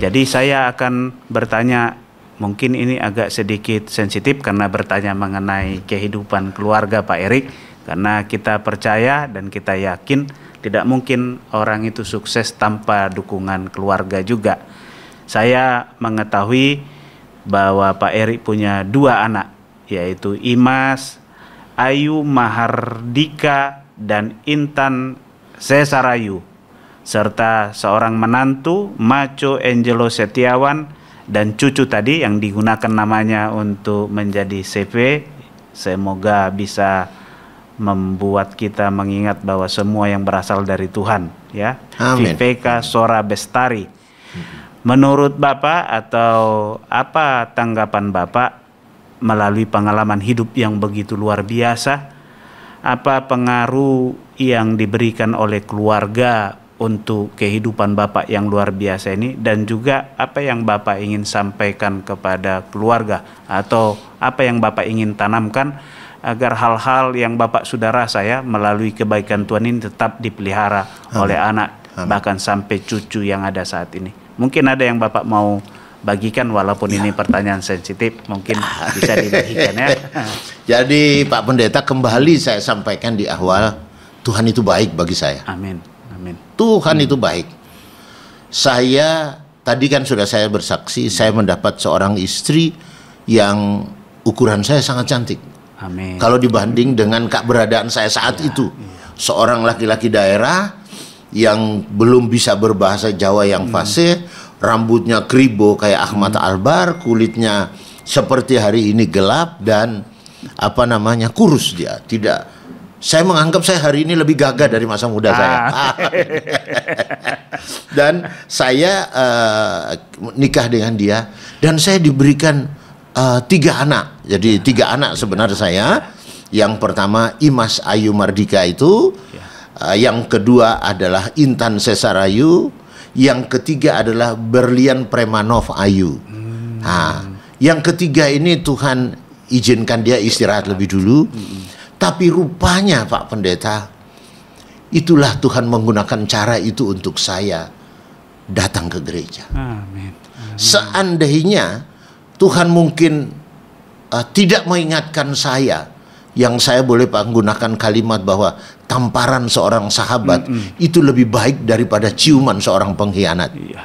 Jadi saya akan bertanya, mungkin ini agak sedikit sensitif karena bertanya mengenai kehidupan keluarga Pak Erik, karena kita percaya dan kita yakin tidak mungkin orang itu sukses tanpa dukungan keluarga juga. Saya mengetahui bahwa Pak Erik punya 2 anak, yaitu Imas Ayu Mahardika dan Intan Sesarayu, serta seorang menantu Maco Angelo Setiawan, dan cucu tadi yang digunakan namanya untuk menjadi CV. Semoga bisa membuat kita mengingat bahwa semua yang berasal dari Tuhan, ya. Amin. Viveka Sora Bestari. Menurut Bapak, atau apa tanggapan Bapak melalui pengalaman hidup yang begitu luar biasa, apa pengaruh yang diberikan oleh keluarga untuk kehidupan Bapak yang luar biasa ini, dan juga apa yang Bapak ingin sampaikan kepada keluarga, atau apa yang Bapak ingin tanamkan agar hal-hal yang Bapak sudah rasa ya melalui kebaikan Tuhan ini tetap dipelihara oleh anak, bahkan sampai cucu yang ada saat ini. Mungkin ada yang Bapak mau bagikan, walaupun ini pertanyaan sensitif, mungkin bisa dibagikan ya. Jadi Pak Pendeta, kembali saya sampaikan di awal, Tuhan itu baik bagi saya. Amin. Amin. Tuhan itu baik. Saya tadi kan sudah saya bersaksi, saya mendapat seorang istri yang ukuran saya sangat cantik. Amin. Kalau dibanding dengan keberadaan saya saat itu, seorang laki-laki daerah yang belum bisa berbahasa Jawa yang fasih, rambutnya kribo kayak Ahmad Albar, kulitnya seperti hari ini gelap, dan apa namanya, kurus dia. Tidak, saya menganggap saya hari ini lebih gagah dari masa muda saya. Dan saya nikah dengan dia, dan saya diberikan 3 anak. Jadi 3 anak sebenarnya saya. Yang pertama Imas Ayu Mardika itu, yang kedua adalah Intan Sesarayu, yang ketiga adalah Berlian Premanov Ayu. Nah, yang ketiga ini Tuhan izinkan dia istirahat lebih dulu. Tapi rupanya Pak Pendeta, itulah Tuhan menggunakan cara itu untuk saya datang ke gereja. Amin. Seandainya Tuhan mungkin tidak mengingatkan saya, yang saya boleh menggunakan kalimat bahwa tamparan seorang sahabat itu lebih baik daripada ciuman seorang pengkhianat. Iya.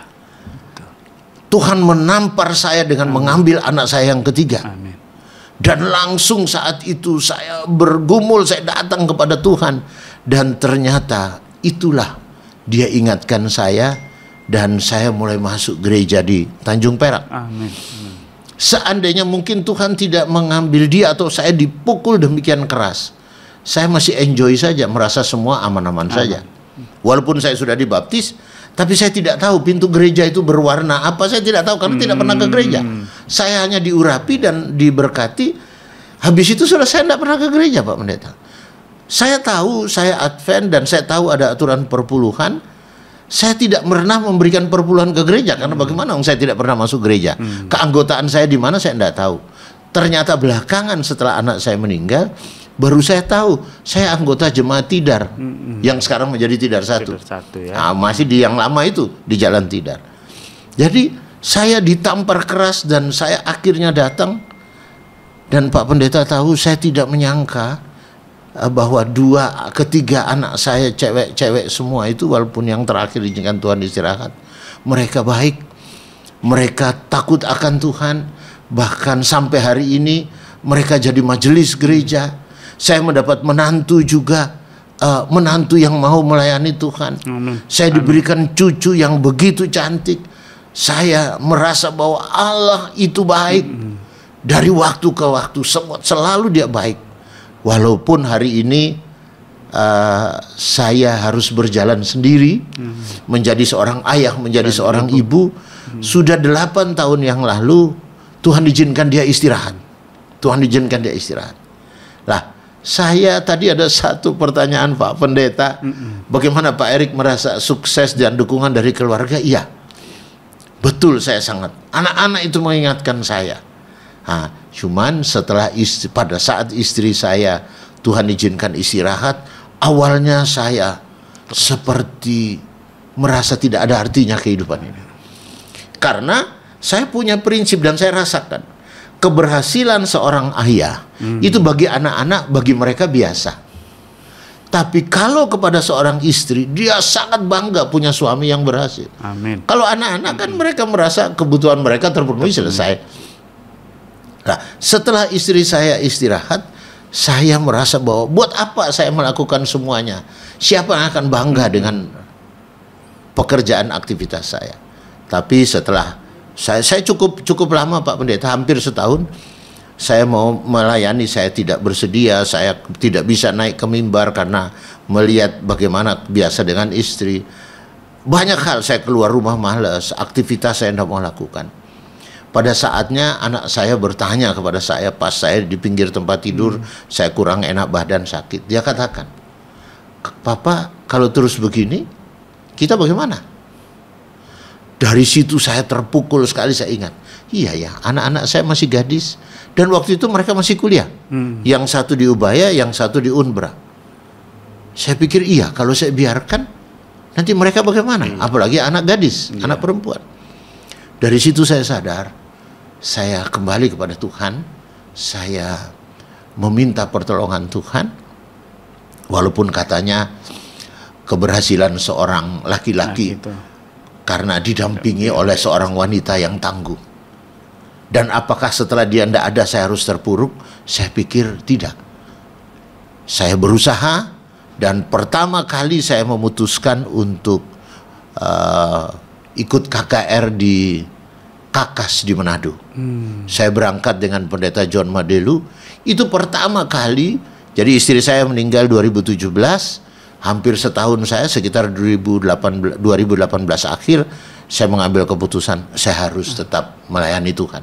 Tuhan menampar saya dengan mengambil anak saya yang ketiga. Amin. Dan langsung saat itu saya bergumul, saya datang kepada Tuhan. Dan ternyata itulah dia ingatkan saya, dan saya mulai masuk gereja di Tanjung Perak. Amin. Seandainya mungkin Tuhan tidak mengambil dia atau saya dipukul demikian keras, saya masih enjoy saja, merasa semua aman-aman saja. Walaupun saya sudah dibaptis, tapi saya tidak tahu pintu gereja itu berwarna apa, saya tidak tahu karena tidak pernah ke gereja. Saya hanya diurapi dan diberkati. Habis itu sudah, saya tidak pernah ke gereja, Pak Pendeta. Saya tahu saya Advent dan saya tahu ada aturan perpuluhan. Saya tidak pernah memberikan perpuluhan ke gereja, karena bagaimana saya tidak pernah masuk gereja. Keanggotaan saya di mana saya tidak tahu. Ternyata belakangan setelah anak saya meninggal, baru saya tahu saya anggota jemaat Tidar, yang sekarang menjadi Tidar 1. Ya. Nah, masih di yang lama itu, di Jalan Tidar. Jadi saya ditampar keras dan saya akhirnya datang. Dan Pak Pendeta tahu, saya tidak menyangka bahwa 3 anak saya cewek-cewek semua itu, walaupun yang terakhir izinkan Tuhan istirahat, mereka baik, mereka takut akan Tuhan. Bahkan sampai hari ini mereka jadi majelis gereja. Saya mendapat menantu juga, menantu yang mau melayani Tuhan. Saya diberikan cucu yang begitu cantik. Saya merasa bahwa Allah itu baik. Dari waktu ke waktu selalu dia baik. Walaupun hari ini saya harus berjalan sendiri, menjadi seorang ayah, menjadi seorang ibu. Sudah 8 tahun yang lalu Tuhan izinkan dia istirahat. Tuhan izinkan dia istirahat. Lah, saya tadi ada satu pertanyaan Pak Pendeta, bagaimana Pak Erik merasa sukses dan dukungan dari keluarga? Iya, betul, saya sangat. Anak-anak itu mengingatkan saya. Nah, cuman setelah pada saat istri saya Tuhan izinkan istirahat, awalnya saya seperti merasa tidak ada artinya kehidupan ini. Karena saya punya prinsip dan saya rasakan keberhasilan seorang ayah itu bagi anak-anak, bagi mereka biasa. Tapi kalau kepada seorang istri, dia sangat bangga punya suami yang berhasil. Amin. Kalau anak-anak kan mereka merasa kebutuhan mereka terpenuhi, selesai. Nah, setelah istri saya istirahat, saya merasa bahwa buat apa saya melakukan semuanya? Siapa yang akan bangga dengan pekerjaan aktivitas saya? Tapi setelah saya cukup lama Pak Pendeta, hampir setahun. Saya mau melayani, saya tidak bersedia, saya tidak bisa naik ke mimbar karena melihat bagaimana biasa dengan istri. Banyak hal saya keluar rumah malas, aktivitas saya tidak mau lakukan. Pada saatnya anak saya bertanya kepada saya pas saya di pinggir tempat tidur, saya kurang enak badan, sakit. Dia katakan, "Papa, kalau terus begini, kita bagaimana?" Dari situ saya terpukul sekali, saya ingat. Iya ya, anak-anak saya masih gadis. Dan waktu itu mereka masih kuliah. Yang satu di Ubaya, yang satu di Unbra. Saya pikir iya, kalau saya biarkan, nanti mereka bagaimana? Apalagi anak gadis, anak perempuan. Dari situ saya sadar, saya kembali kepada Tuhan. Saya meminta pertolongan Tuhan. Walaupun katanya keberhasilan seorang laki-laki karena didampingi oleh seorang wanita yang tangguh. Dan apakah setelah dia tidak ada saya harus terpuruk? Saya pikir tidak. Saya berusaha, dan pertama kali saya memutuskan untuk ikut KKR di Kakas di Manado. Saya berangkat dengan Pendeta John Madelu. Itu pertama kali. Jadi istri saya meninggal 2017. Hampir setahun saya, sekitar 2018 akhir, saya mengambil keputusan saya harus tetap melayani Tuhan.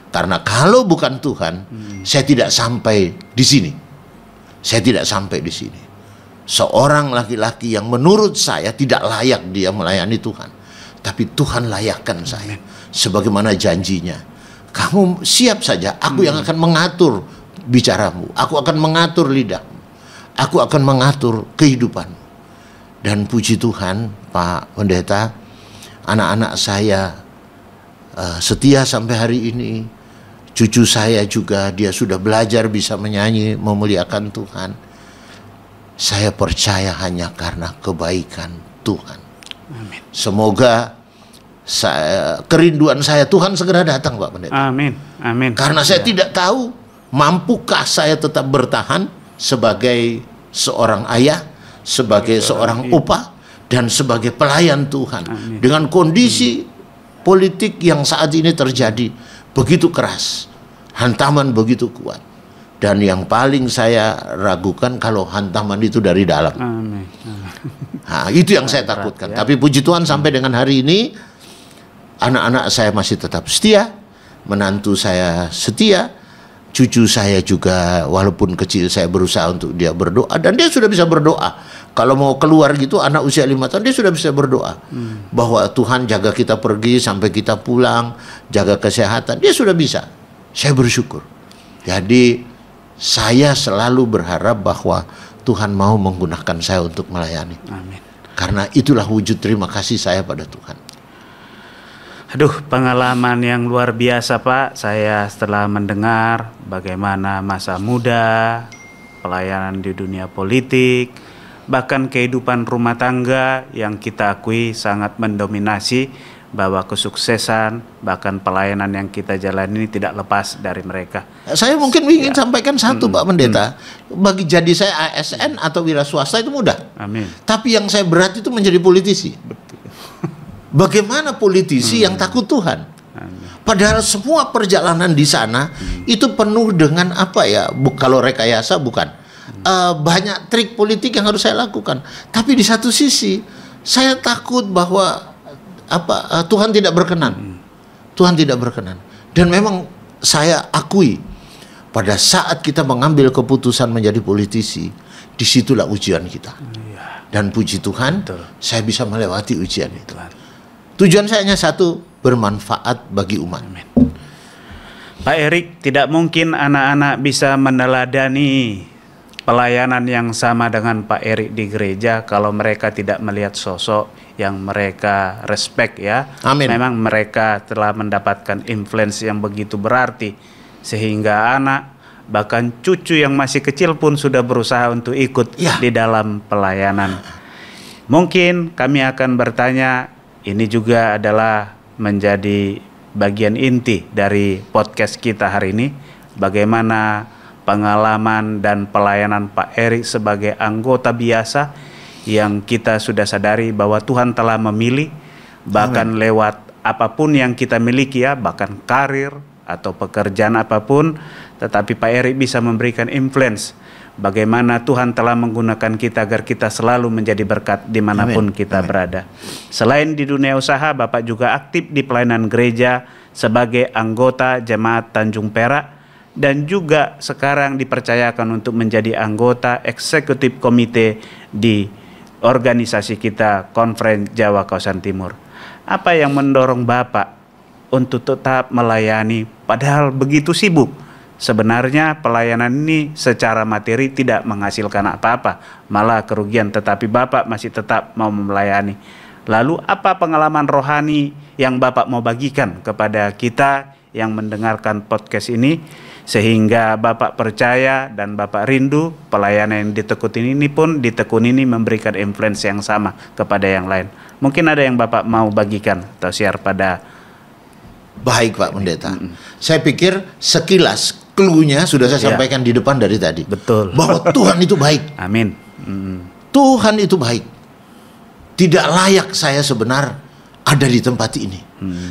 Karena kalau bukan Tuhan, saya tidak sampai di sini. Saya tidak sampai di sini. Seorang laki-laki yang menurut saya tidak layak dia melayani Tuhan, tapi Tuhan layakkan saya. Sebagaimana janjinya, kamu siap saja, aku yang akan mengatur bicaramu, aku akan mengatur lidahmu. Aku akan mengatur kehidupan. Dan puji Tuhan, Pak Pendeta, anak-anak saya setia sampai hari ini. Cucu saya juga, dia sudah belajar bisa menyanyi, memuliakan Tuhan. Saya percaya hanya karena kebaikan Tuhan. Amin. Semoga kerinduan saya Tuhan segera datang, Pak Pendeta. Amin. Amin. Karena saya tidak tahu mampukah saya tetap bertahan sebagai seorang ayah, sebagai seorang upah, dan sebagai pelayan Tuhan. Amin. Dengan kondisi politik yang saat ini terjadi begitu keras, hantaman begitu kuat, dan yang paling saya ragukan kalau hantaman itu dari dalam. Amin. Nah, itu yang saya takutkan. Tapi puji Tuhan sampai dengan hari ini anak-anak saya masih tetap setia, menantu saya setia. Cucu saya juga, walaupun kecil, saya berusaha untuk dia berdoa. Dan dia sudah bisa berdoa. Kalau mau keluar gitu, anak usia 5 tahun, dia sudah bisa berdoa. Bahwa Tuhan jaga kita pergi sampai kita pulang, jaga kesehatan. Dia sudah bisa. Saya bersyukur. Jadi, saya selalu berharap bahwa Tuhan mau menggunakan saya untuk melayani. Amin. Karena itulah wujud terima kasih saya pada Tuhan. Aduh, pengalaman yang luar biasa Pak. Saya setelah mendengar bagaimana masa muda, pelayanan di dunia politik, bahkan kehidupan rumah tangga yang kita akui sangat mendominasi, bahwa kesuksesan, bahkan pelayanan yang kita jalani tidak lepas dari mereka. Saya mungkin ingin sampaikan satu Pak Pendeta. Bagi jadi saya ASN atau wira swasta itu mudah. Amin. Tapi yang saya berat itu menjadi politisi. Bagaimana politisi yang takut Tuhan? Padahal semua perjalanan di sana itu penuh dengan apa ya? Kalau rekayasa bukan. Banyak trik politik yang harus saya lakukan. Tapi di satu sisi saya takut bahwa Tuhan tidak berkenan. Tuhan tidak berkenan. Dan memang saya akui pada saat kita mengambil keputusan menjadi politisi, disitulah ujian kita. Dan puji Tuhan, saya bisa melewati ujian itu. Tujuan saya hanya satu, bermanfaat bagi umat. Amin. Pak Erik, tidak mungkin anak-anak bisa meneladani pelayanan yang sama dengan Pak Erik di gereja kalau mereka tidak melihat sosok yang mereka respect ya. Amin. Memang mereka telah mendapatkan influence yang begitu berarti sehingga anak bahkan cucu yang masih kecil pun sudah berusaha untuk ikut di dalam pelayanan. Mungkin kami akan bertanya, ini juga adalah menjadi bagian inti dari podcast kita hari ini, bagaimana pengalaman dan pelayanan Pak Erik sebagai anggota biasa yang kita sudah sadari bahwa Tuhan telah memilih, bahkan lewat apapun yang kita miliki ya, bahkan karir atau pekerjaan apapun, tetapi Pak Erik bisa memberikan influence bagaimana Tuhan telah menggunakan kita agar kita selalu menjadi berkat dimanapun kita berada. Selain di dunia usaha, Bapak juga aktif di pelayanan gereja sebagai anggota Jemaat Tanjung Perak, dan juga sekarang dipercayakan untuk menjadi anggota eksekutif komite di organisasi kita, Konferensi Jawa Kawasan Timur. Apa yang mendorong Bapak untuk tetap melayani padahal begitu sibuk? Sebenarnya pelayanan ini secara materi tidak menghasilkan apa-apa, malah kerugian, tetapi Bapak masih tetap mau melayani. Lalu apa pengalaman rohani yang Bapak mau bagikan kepada kita yang mendengarkan podcast ini, sehingga Bapak percaya dan Bapak rindu pelayanan yang ditekuni ini pun memberikan influence yang sama kepada yang lain. Mungkin ada yang Bapak mau bagikan atau share pada. Baik Pak Pendeta, saya pikir sekilas clue-nya sudah saya sampaikan di depan dari tadi. Betul. Bahwa Tuhan itu baik. Amin. Tuhan itu baik. Tidak layak saya sebenarnya ada di tempat ini.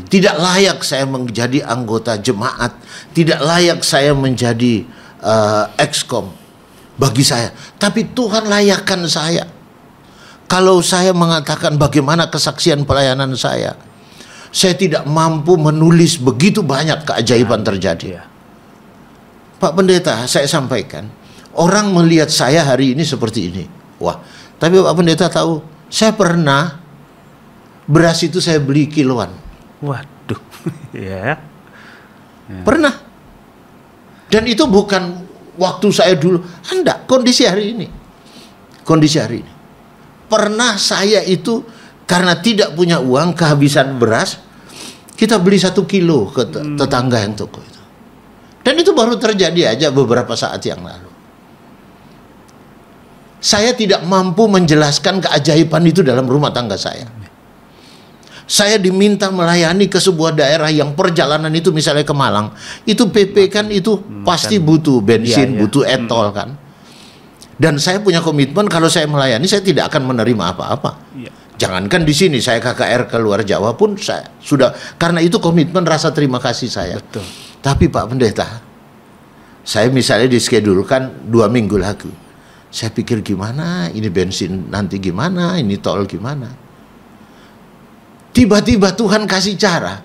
Tidak layak saya menjadi anggota jemaat. Tidak layak saya menjadi ekskom bagi saya. Tapi Tuhan layakkan saya. Kalau saya mengatakan bagaimana kesaksian pelayanan saya tidak mampu menulis begitu banyak keajaiban terjadi. Pak Pendeta, saya sampaikan, orang melihat saya hari ini seperti ini. Wah, tapi Pak Pendeta tahu, saya pernah beras itu saya beli kiloan. Waduh, ya. Pernah. Dan itu bukan waktu saya dulu. Enggak, kondisi hari ini. Kondisi hari ini. Pernah saya itu karena tidak punya uang, kehabisan beras, kita beli 1 kilo ke tetangga yang toko itu. Dan itu baru terjadi aja beberapa saat yang lalu. Saya tidak mampu menjelaskan keajaiban itu dalam rumah tangga saya. Saya diminta melayani ke sebuah daerah yang perjalanan itu misalnya ke Malang, itu PP kan itu pasti butuh bensin, butuh etol kan. Dan saya punya komitmen kalau saya melayani saya tidak akan menerima apa-apa. Jangankan di sini, saya KKR ke luar Jawa pun saya sudah, karena itu komitmen rasa terima kasih saya. Betul. Tapi Pak Pendeta, saya misalnya diskedulkan 2 minggu lagi. Saya pikir gimana, ini bensin nanti gimana, ini tol gimana. Tiba-tiba Tuhan kasih cara.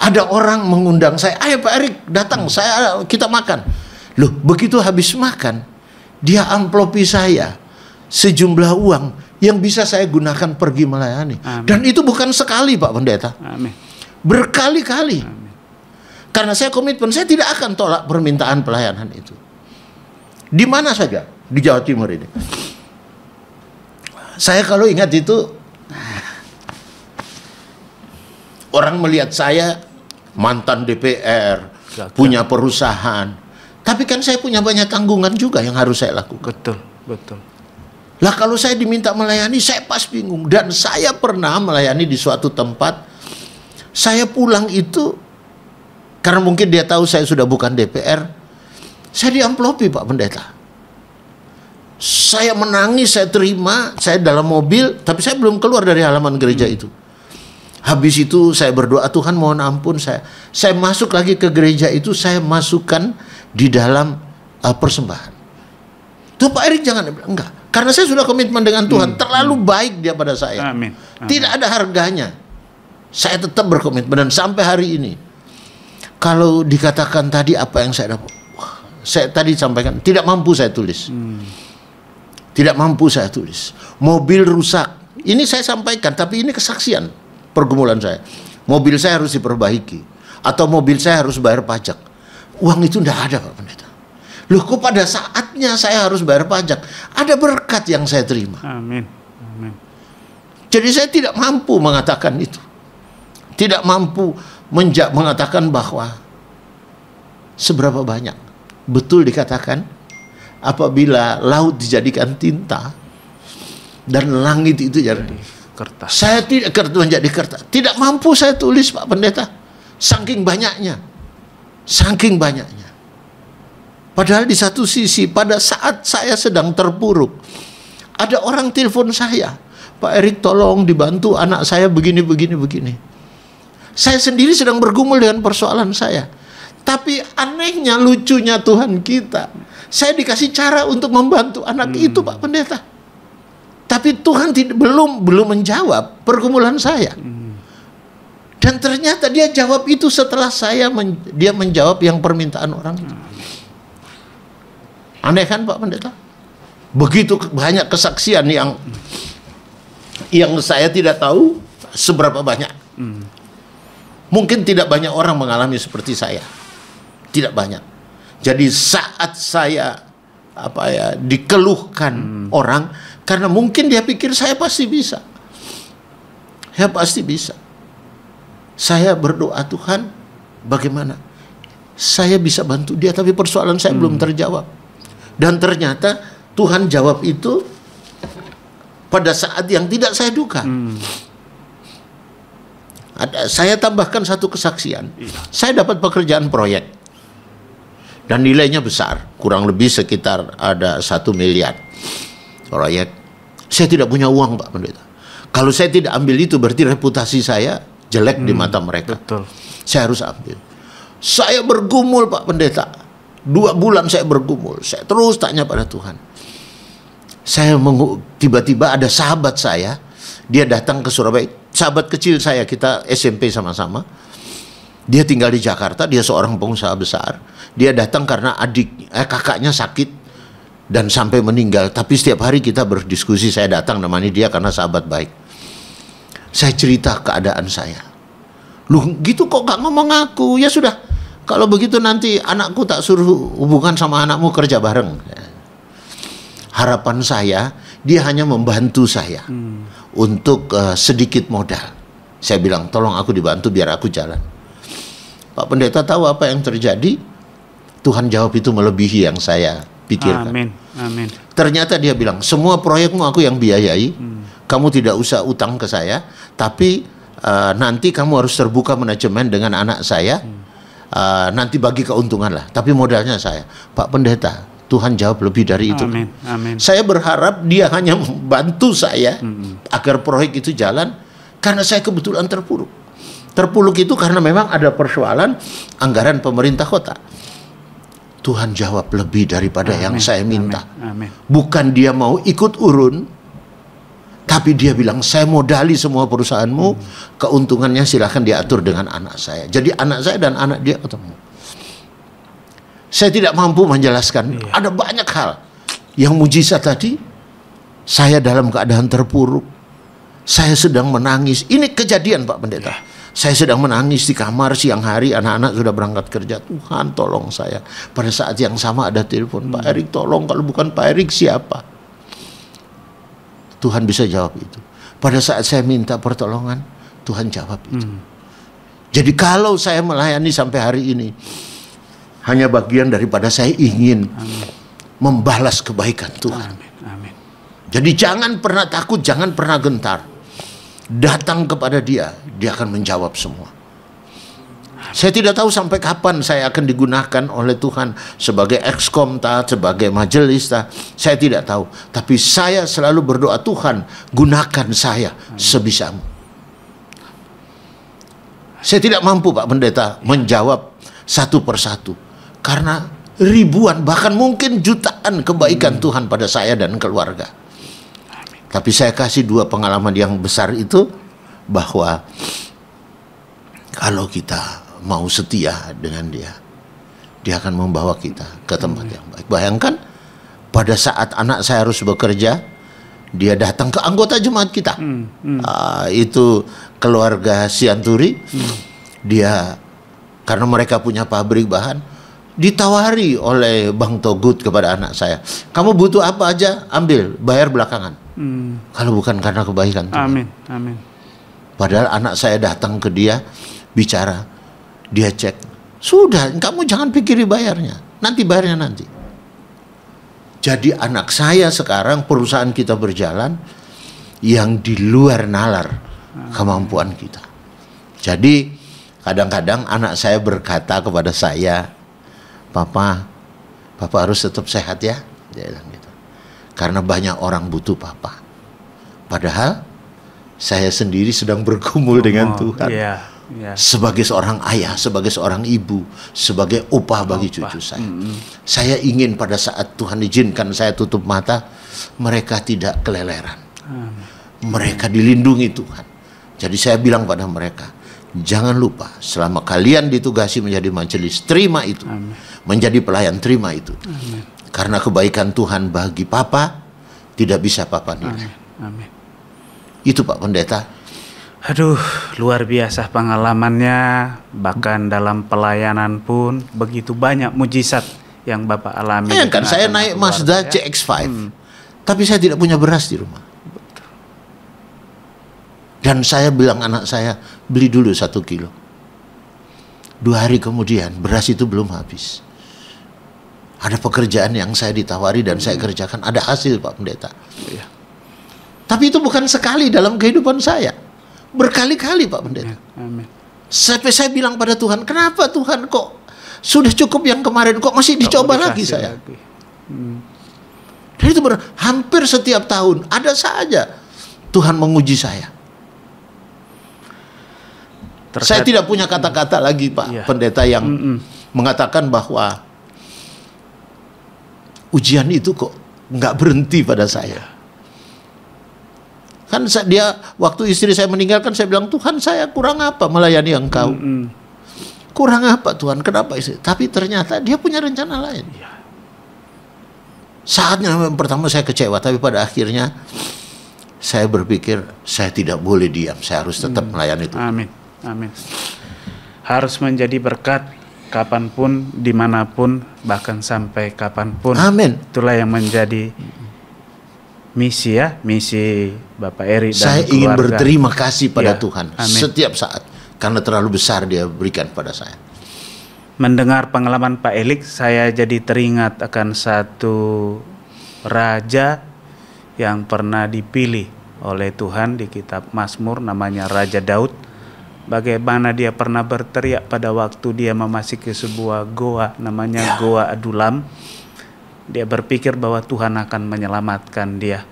Ada orang mengundang saya, ayo Pak Erik datang, kita makan. Loh, begitu habis makan, dia amplopi saya sejumlah uang yang bisa saya gunakan pergi melayani. Amin. Dan itu bukan sekali Pak Pendeta. Amin. Berkali-kali. Karena saya komitmen, saya tidak akan tolak permintaan pelayanan itu. Di mana saja di Jawa Timur ini. Saya kalau ingat itu, orang melihat saya mantan DPR, punya perusahaan. Tapi kan saya punya banyak tanggungan juga yang harus saya lakukan. Betul, betul. Lah kalau saya diminta melayani, saya pas bingung. Dan saya pernah melayani di suatu tempat. Saya pulang itu, karena mungkin dia tahu saya sudah bukan DPR, saya diamplopi Pak Pendeta. Saya menangis, saya terima, saya dalam mobil, tapi saya belum keluar dari halaman gereja itu. Habis itu saya berdoa, Tuhan mohon ampun saya masuk lagi ke gereja itu, saya masukkan di dalam persembahan. Tuh Pak Erik jangan, enggak. Karena saya sudah komitmen dengan Tuhan, terlalu baik dia pada saya. Amin. Tidak ada harganya. Saya tetap berkomitmen dan sampai hari ini. Kalau dikatakan tadi apa yang saya dapat, saya tadi sampaikan, tidak mampu saya tulis. Tidak mampu saya tulis. Mobil rusak. Ini saya sampaikan, tapi ini kesaksian pergumulan saya. Mobil saya harus diperbaiki. Atau mobil saya harus bayar pajak. Uang itu tidak ada Pak Pendeta. Loh kok pada saatnya saya harus bayar pajak? Ada berkat yang saya terima. Amin. Amin. Jadi saya tidak mampu mengatakan itu. Tidak mampu mengatakan bahwa seberapa banyak. Betul dikatakan, apabila laut dijadikan tinta dan langit itu jadi kertas. Saya tidak menjadi kertas. Tidak mampu saya tulis, Pak Pendeta. Saking banyaknya. Saking banyaknya. Padahal di satu sisi pada saat saya sedang terpuruk, ada orang telepon saya, Pak Erik tolong dibantu anak saya begini. Saya sendiri sedang bergumul dengan persoalan saya. Tapi anehnya, lucunya Tuhan kita, saya dikasih cara untuk membantu anak itu, Pak Pendeta. Tapi Tuhan belum menjawab pergumulan saya. Dan ternyata dia jawab itu setelah dia menjawab yang permintaan orang itu. Aneh kan Pak Pendeta? Begitu banyak kesaksian yang saya tidak tahu seberapa banyak. Mungkin tidak banyak orang mengalami seperti saya. Tidak banyak. Jadi saat saya dikeluhkan orang, karena mungkin dia pikir saya pasti bisa. Saya pasti bisa. Saya berdoa, Tuhan, bagaimana? Saya bisa bantu dia, tapi persoalan saya belum terjawab. Dan ternyata Tuhan jawab itu pada saat yang tidak saya duga. Saya tambahkan satu kesaksian. Saya dapat pekerjaan proyek. Dan nilainya besar. Kurang lebih sekitar ada 1 miliar. Proyek. Saya tidak punya uang, Pak Pendeta. Kalau saya tidak ambil itu, berarti reputasi saya jelek di mata mereka. Betul. Saya harus ambil. Saya bergumul, Pak Pendeta. 2 bulan saya bergumul. Saya terus tanya pada Tuhan. Tiba-tiba ada sahabat saya. Dia datang ke Surabaya. Sahabat kecil saya, kita SMP sama-sama. Dia tinggal di Jakarta. Dia seorang pengusaha besar. Dia datang karena kakaknya sakit dan sampai meninggal. Tapi setiap hari kita berdiskusi. Saya datang nemani dia karena sahabat baik. Saya cerita keadaan saya. Loh gitu kok gak ngomong aku? Ya sudah, kalau begitu nanti anakku tak suruh hubungan sama anakmu kerja bareng. Harapan saya, dia hanya membantu saya untuk sedikit modal. Saya bilang, tolong aku dibantu biar aku jalan. Pak Pendeta tahu apa yang terjadi? Tuhan jawab itu melebihi yang saya pikirkan. Amin. Amin. Ternyata dia bilang, semua proyekmu aku yang biayai. Kamu tidak usah utang ke saya, tapi nanti kamu harus terbuka manajemen dengan anak saya. Nanti bagi keuntungan lah, tapi modalnya saya. Pak Pendeta, Tuhan jawab lebih dari itu. Amin. Amin. Saya berharap dia hanya membantu saya agar proyek itu jalan, karena saya kebetulan terpuruk. Terpuruk itu karena memang ada persoalan anggaran pemerintah kota. Tuhan jawab lebih daripada yang saya minta. Amin. Bukan dia mau ikut urun, tapi dia bilang, saya modali semua perusahaanmu, keuntungannya silahkan diatur dengan anak saya. Jadi anak saya dan anak dia ketemu. Saya tidak mampu menjelaskan. Ada banyak hal. Yang mujizat tadi, saya dalam keadaan terpuruk. Saya sedang menangis. Ini kejadian Pak Pendeta. Saya sedang menangis di kamar siang hari, anak-anak sudah berangkat kerja. Tuhan tolong saya. Pada saat yang sama ada telepon, Pak Erik tolong, kalau bukan Pak Erik siapa? Tuhan bisa jawab itu. Pada saat saya minta pertolongan, Tuhan jawab itu. Jadi kalau saya melayani sampai hari ini, hanya bagian daripada saya ingin membalas kebaikan Tuhan. Amin. Jadi jangan pernah takut, jangan pernah gentar. Datang kepada dia, dia akan menjawab semua. Saya tidak tahu sampai kapan saya akan digunakan oleh Tuhan sebagai ekskomta, sebagai majelista. Saya tidak tahu. Tapi saya selalu berdoa, Tuhan, gunakan saya sebisamu. Saya tidak mampu Pak Pendeta menjawab satu persatu. Karena ribuan, bahkan mungkin jutaan kebaikan Tuhan pada saya dan keluarga. Tapi saya kasih 2 pengalaman yang besar itu, bahwa kalau kita mau setia dengan dia, dia akan membawa kita ke tempat yang baik. Bayangkan pada saat anak saya harus bekerja, dia datang ke anggota jemaat kita. Itu keluarga Sianturi. Dia, karena mereka punya pabrik bahan, ditawari oleh Bang Togut kepada anak saya, kamu butuh apa aja ambil, bayar belakangan. Kalau bukan karena kebaikan Tuhan. Amin, amin. Padahal anak saya datang ke dia, bicara, dia cek, sudah, kamu jangan pikiri bayarnya, nanti bayarnya nanti. Jadi anak saya sekarang, perusahaan kita berjalan yang di luar nalar kemampuan kita. Jadi kadang-kadang anak saya berkata kepada saya, Papa harus tetap sehat ya, dia bilang gitu. Karena banyak orang butuh Papa. Padahal saya sendiri sedang bergumul dengan Tuhan. Sebagai seorang ayah, sebagai seorang ibu, sebagai upah bagi cucu saya. Saya ingin pada saat Tuhan izinkan saya tutup mata, mereka tidak keleleran. Mereka dilindungi Tuhan. Jadi saya bilang pada mereka, jangan lupa selama kalian ditugasi menjadi majelis, terima itu. Menjadi pelayan, terima itu. Karena kebaikan Tuhan bagi Papa tidak bisa Papa nilai. Itu Pak Pendeta. Aduh, luar biasa pengalamannya. Bahkan dalam pelayanan pun begitu banyak mujizat yang Bapak alami. Kan saya naik Mazda CX-5, tapi saya tidak punya beras di rumah. Dan saya bilang anak saya, beli dulu 1 kilo. 2 hari kemudian beras itu belum habis. Ada pekerjaan yang saya ditawari dan saya kerjakan, ada hasil Pak Pendeta. Tapi itu bukan sekali dalam kehidupan saya, berkali-kali Pak Pendeta. Sampai saya bilang pada Tuhan, kenapa Tuhan kok sudah cukup yang kemarin, kok masih dicoba lagi saya? Dan itu hampir setiap tahun ada saja Tuhan menguji saya. Saya tidak punya kata-kata lagi Pak Pendeta yang mengatakan bahwa ujian itu kok nggak berhenti pada saya. Kan dia waktu istri saya meninggalkan, saya bilang, Tuhan, saya kurang apa melayani Engkau? Kurang apa Tuhan? Kenapa istri? Tapi ternyata dia punya rencana lain. Saatnya pertama saya kecewa, tapi pada akhirnya saya berpikir saya tidak boleh diam, saya harus tetap melayani Tuhan. Amin. Amin. Harus menjadi berkat kapanpun, dimanapun, bahkan sampai kapanpun. Amin. Itulah yang menjadi misi misi Bapak Eri dan saya keluarga. Ingin berterima kasih pada Tuhan. Amin. Setiap saat, karena terlalu besar Dia berikan pada saya. Mendengar pengalaman Pak Elik, saya jadi teringat akan satu raja yang pernah dipilih oleh Tuhan di kitab Mazmur, namanya Raja Daud. Bagaimana dia pernah berteriak pada waktu dia memasuki sebuah goa, namanya Goa Adulam. Dia berpikir bahwa Tuhan akan menyelamatkan dia.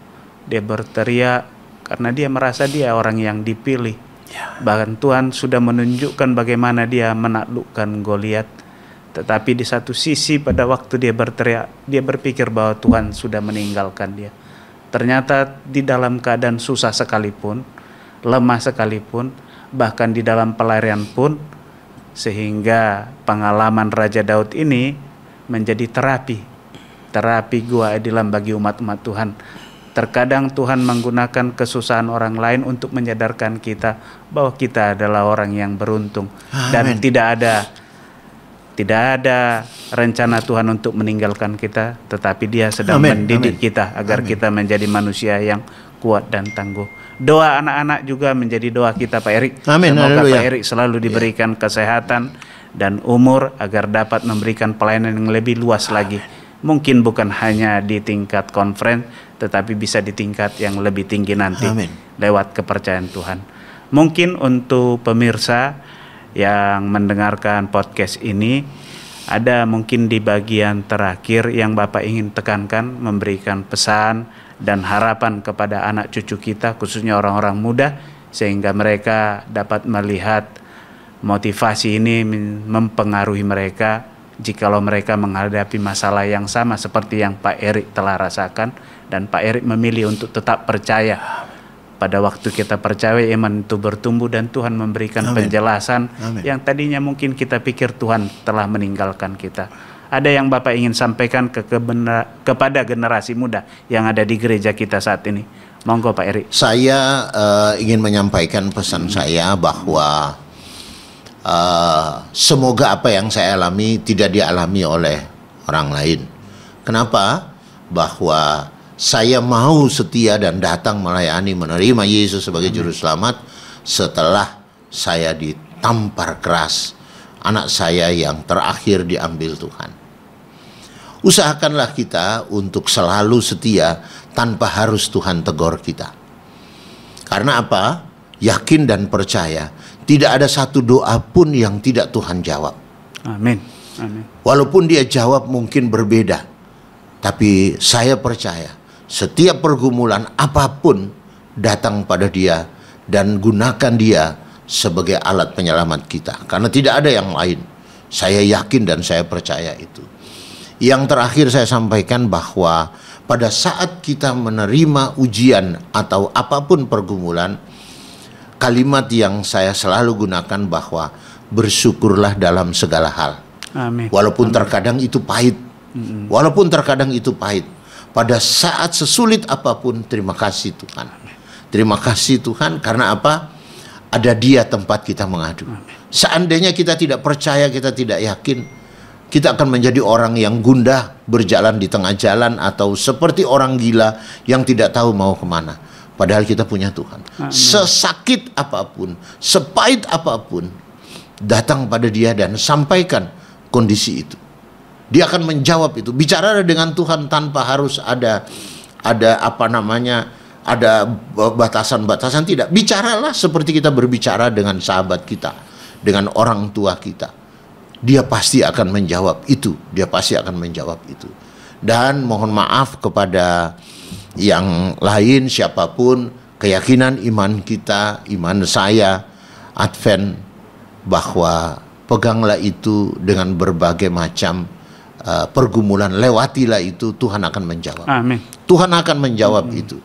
Dia berteriak karena dia merasa dia orang yang dipilih. Bahkan Tuhan sudah menunjukkan bagaimana dia menaklukkan Goliat. Tetapi di satu sisi pada waktu dia berteriak, dia berpikir bahwa Tuhan sudah meninggalkan dia. Ternyata di dalam keadaan susah sekalipun, lemah sekalipun, bahkan di dalam pelarian pun, sehingga pengalaman Raja Daud ini menjadi terapi Goa Adulam bagi umat-umat Tuhan. Terkadang Tuhan menggunakan kesusahan orang lain untuk menyadarkan kita bahwa kita adalah orang yang beruntung. Dan tidak ada rencana Tuhan untuk meninggalkan kita, tetapi Dia sedang mendidik kita agar kita menjadi manusia yang kuat dan tangguh. Doa anak-anak juga menjadi doa kita Pak Erik. Semoga Pak Erik selalu diberikan kesehatan dan umur agar dapat memberikan pelayanan yang lebih luas lagi. Mungkin bukan hanya di tingkat conference, tetapi bisa di tingkat yang lebih tinggi nanti lewat kepercayaan Tuhan. Mungkin untuk pemirsa yang mendengarkan podcast ini, ada mungkin di bagian terakhir yang Bapak ingin tekankan, memberikan pesan dan harapan kepada anak cucu kita, khususnya orang-orang muda, sehingga mereka dapat melihat motivasi ini mempengaruhi mereka jikalau mereka menghadapi masalah yang sama seperti yang Pak Erik telah rasakan, dan Pak Erik memilih untuk tetap percaya. Pada waktu kita percaya, iman itu bertumbuh dan Tuhan memberikan penjelasan yang tadinya mungkin kita pikir Tuhan telah meninggalkan kita. Ada yang Bapak ingin sampaikan kepada generasi muda yang ada di gereja kita saat ini? Monggo Pak Erik. Saya ingin menyampaikan pesan saya bahwa semoga apa yang saya alami tidak dialami oleh orang lain. Kenapa? Bahwa saya mau setia dan datang melayani, menerima Yesus sebagai Juru Selamat setelah saya ditampar keras, anak saya yang terakhir diambil Tuhan. Usahakanlah kita untuk selalu setia tanpa harus Tuhan tegur kita. Karena apa? Yakin dan percaya, tidak ada satu doa pun yang tidak Tuhan jawab. Amin. Amin. Walaupun dia jawab mungkin berbeda, tapi saya percaya setiap pergumulan apapun datang pada dia dan gunakan dia sebagai alat penyelamat kita. Karena tidak ada yang lain. Saya yakin dan saya percaya itu. Yang terakhir saya sampaikan bahwa pada saat kita menerima ujian atau apapun pergumulan, kalimat yang saya selalu gunakan bahwa bersyukurlah dalam segala hal. Amin. Walaupun terkadang itu pahit. Walaupun terkadang itu pahit. Pada saat sesulit apapun, terima kasih Tuhan. Terima kasih Tuhan, karena apa? Ada Dia tempat kita mengadu. Seandainya kita tidak percaya, kita tidak yakin, kita akan menjadi orang yang gundah, berjalan di tengah jalan, atau seperti orang gila yang tidak tahu mau kemana. Padahal kita punya Tuhan. Amin. Sesakit apapun, sepahit apapun, datang pada Dia dan sampaikan kondisi itu. Dia akan menjawab itu. Bicara dengan Tuhan tanpa harus ada batasan-batasan, tidak. Bicaralah seperti kita berbicara dengan sahabat kita, dengan orang tua kita. Dia pasti akan menjawab itu. Dia pasti akan menjawab itu. Dan mohon maaf kepada yang lain, siapapun, keyakinan iman kita, iman saya, Advent, bahwa peganglah itu dengan berbagai macam pergumulan, lewatilah itu, Tuhan akan menjawab. Amin. Tuhan akan menjawab itu.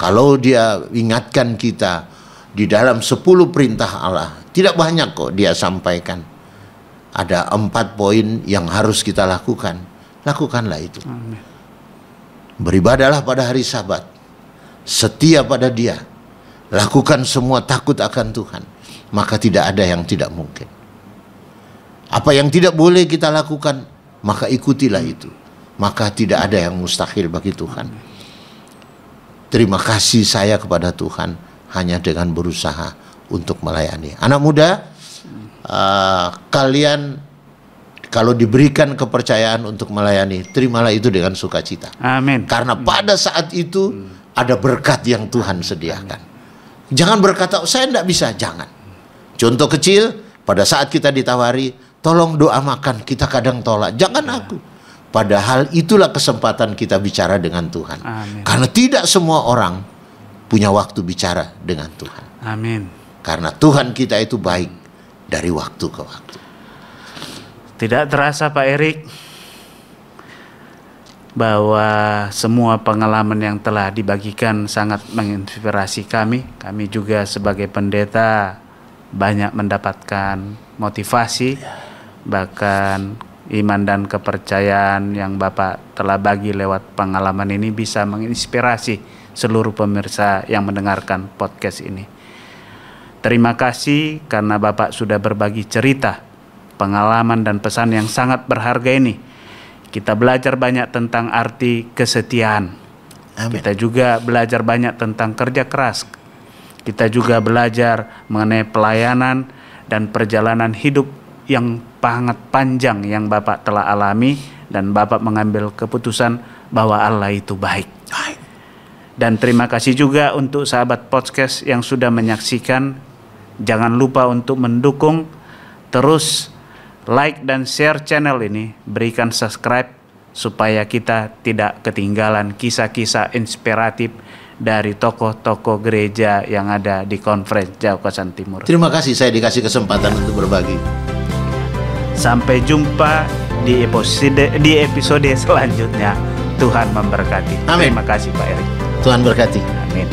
Kalau Dia ingatkan kita di dalam 10 perintah Allah, tidak banyak kok Dia sampaikan. Ada 4 poin yang harus kita lakukan. Lakukanlah itu. Amin. Beribadahlah pada hari Sabat, setia pada Dia, lakukan semua takut akan Tuhan, maka tidak ada yang tidak mungkin. Apa yang tidak boleh kita lakukan, maka ikutilah itu. Maka tidak ada yang mustahil bagi Tuhan. Terima kasih saya kepada Tuhan hanya dengan berusaha untuk melayani. Anak muda, kalian kalau diberikan kepercayaan untuk melayani, terimalah itu dengan sukacita. Amin. Karena pada saat itu ada berkat yang Tuhan sediakan. Jangan berkata, saya tidak bisa. Jangan. Contoh kecil, pada saat kita ditawari, tolong doa makan, kita kadang tolak. Jangan aku. Padahal itulah kesempatan kita bicara dengan Tuhan. Amin. Karena tidak semua orang punya waktu bicara dengan Tuhan. Amin. Karena Tuhan kita itu baik dari waktu ke waktu. Tidak terasa Pak Erik bahwa semua pengalaman yang telah dibagikan sangat menginspirasi kami. Kami juga sebagai pendeta banyak mendapatkan motivasi, bahkan iman dan kepercayaan yang Bapak telah bagi lewat pengalaman ini bisa menginspirasi seluruh pemirsa yang mendengarkan podcast ini. Terima kasih karena Bapak sudah berbagi cerita, pengalaman dan pesan yang sangat berharga ini. Kita belajar banyak tentang arti kesetiaan. Amin. Kita juga belajar banyak tentang kerja keras. Kita juga belajar mengenai pelayanan dan perjalanan hidup yang sangat panjang yang Bapak telah alami, dan Bapak mengambil keputusan bahwa Allah itu baik. Dan terima kasih juga untuk sahabat podcast yang sudah menyaksikan. Jangan lupa untuk mendukung, terus like dan share channel ini, berikan subscribe supaya kita tidak ketinggalan kisah-kisah inspiratif dari tokoh-tokoh gereja yang ada di Conference Jawa Kawasan Timur. Terima kasih saya dikasih kesempatan untuk berbagi. Sampai jumpa di episode selanjutnya. Tuhan memberkati. Amin. Terima kasih Pak Erik. Tuhan berkati. Amin.